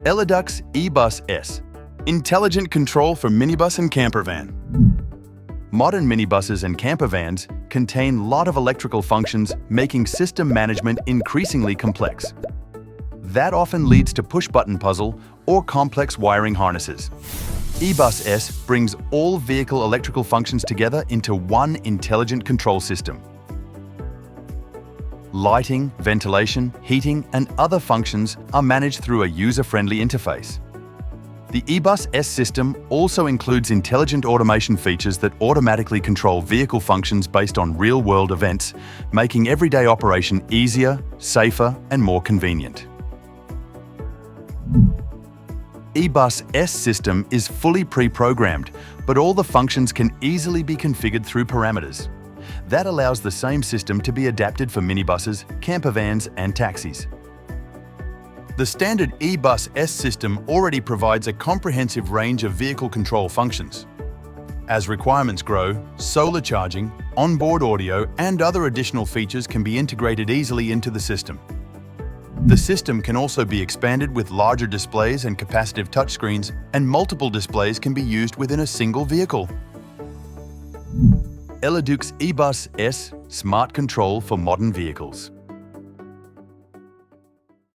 Eledux eBus S. Intelligent control for minibus and camper van. Modern minibuses and camper vans contain a lot of electrical functions, making system management increasingly complex. That often leads to push-button puzzle or complex wiring harnesses. eBus S brings all vehicle electrical functions together into one intelligent control system. Lighting, ventilation, heating, and other functions are managed through a user-friendly interface. The eBus S system also includes intelligent automation features that automatically control vehicle functions based on real-world events, making everyday operation easier, safer, and more convenient. eBus S system is fully pre-programmed, but all the functions can easily be configured through parameters. That allows the same system to be adapted for minibuses, camper vans, and taxis. The standard eBus S system already provides a comprehensive range of vehicle control functions. As requirements grow, solar charging, onboard audio, and other additional features can be integrated easily into the system. The system can also be expanded with larger displays and capacitive touchscreens, and multiple displays can be used within a single vehicle. Eledux eBus S Smart Control for modern vehicles.